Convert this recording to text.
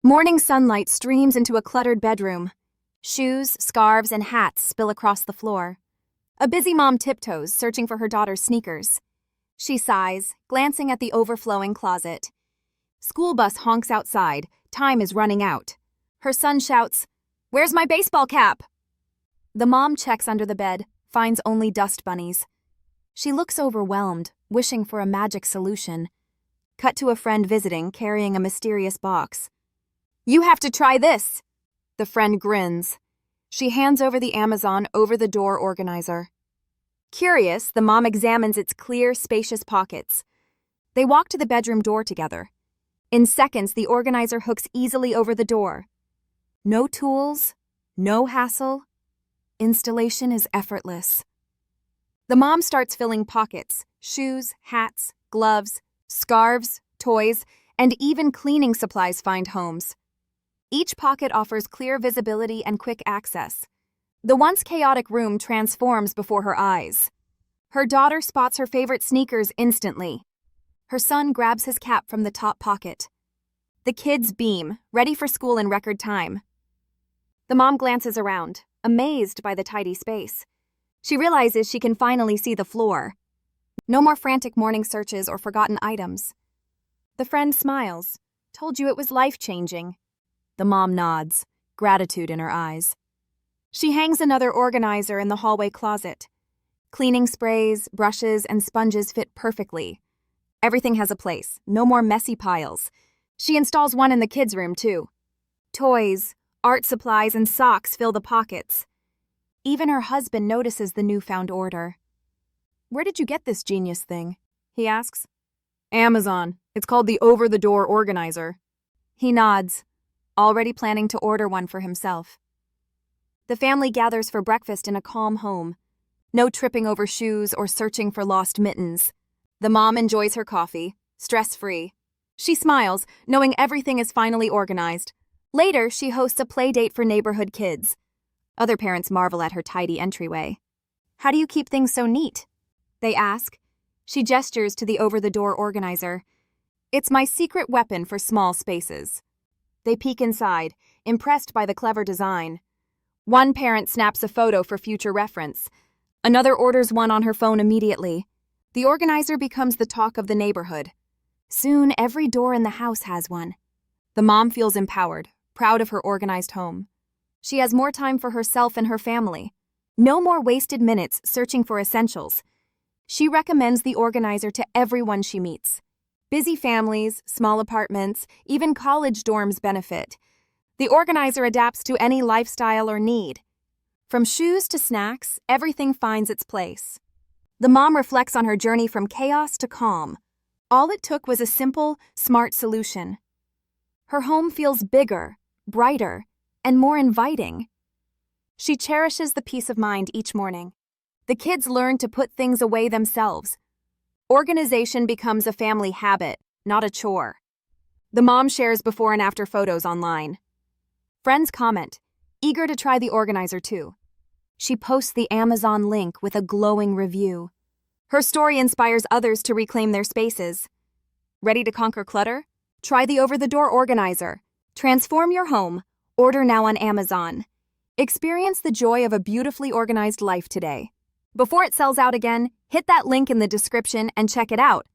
Morning sunlight streams into a cluttered bedroom. Shoes, scarves, and hats spill across the floor. A busy mom tiptoes, searching for her daughter's sneakers. She sighs, glancing at the overflowing closet. School bus honks outside. Time is running out. Her son shouts, "Where's my baseball cap?" The mom checks under the bed, finds only dust bunnies. She looks overwhelmed, wishing for a magic solution. Cut to a friend visiting, carrying a mysterious box. "You have to try this!" The friend grins. She hands over the Amazon over-the-door organizer. Curious, the mom examines its clear, spacious pockets. They walk to the bedroom door together. In seconds, the organizer hooks easily over the door. No tools, no hassle. Installation is effortless. The mom starts filling pockets, shoes, hats, gloves, scarves, toys, and even cleaning supplies find homes. Each pocket offers clear visibility and quick access. The once chaotic room transforms before her eyes. Her daughter spots her favorite sneakers instantly. Her son grabs his cap from the top pocket. The kids beam, ready for school in record time. The mom glances around, amazed by the tidy space. She realizes she can finally see the floor. No more frantic morning searches or forgotten items. The friend smiles. "Told you it was life-changing." The mom nods, gratitude in her eyes. She hangs another organizer in the hallway closet. Cleaning sprays, brushes, and sponges fit perfectly. Everything has a place, no more messy piles. She installs one in the kids' room, too. Toys, art supplies, and socks fill the pockets. Even her husband notices the newfound order. "Where did you get this genius thing?" he asks. "Amazon. It's called the over-the-door organizer." He nods, already planning to order one for himself. The family gathers for breakfast in a calm home. No tripping over shoes or searching for lost mittens. The mom enjoys her coffee, stress-free. She smiles, knowing everything is finally organized. Later, she hosts a play date for neighborhood kids. Other parents marvel at her tidy entryway. "How do you keep things so neat?" they ask. She gestures to the over-the-door organizer. "It's my secret weapon for small spaces." They peek inside, impressed by the clever design. One parent snaps a photo for future reference. Another orders one on her phone immediately. The organizer becomes the talk of the neighborhood. Soon, every door in the house has one. The mom feels empowered, proud of her organized home. She has more time for herself and her family. No more wasted minutes searching for essentials. She recommends the organizer to everyone she meets. Busy families, small apartments, even college dorms benefit. The organizer adapts to any lifestyle or need. From shoes to snacks, everything finds its place. The mom reflects on her journey from chaos to calm. All it took was a simple, smart solution. Her home feels bigger, brighter, and more inviting. She cherishes the peace of mind each morning. The kids learn to put things away themselves. Organization becomes a family habit, not a chore. The mom shares before and after photos online. Friends comment, eager to try the organizer too. She posts the Amazon link with a glowing review. Her story inspires others to reclaim their spaces. Ready to conquer clutter? Try the over-the-door organizer. Transform your home. Order now on Amazon. Experience the joy of a beautifully organized life today. Before it sells out again, hit that link in the description and check it out.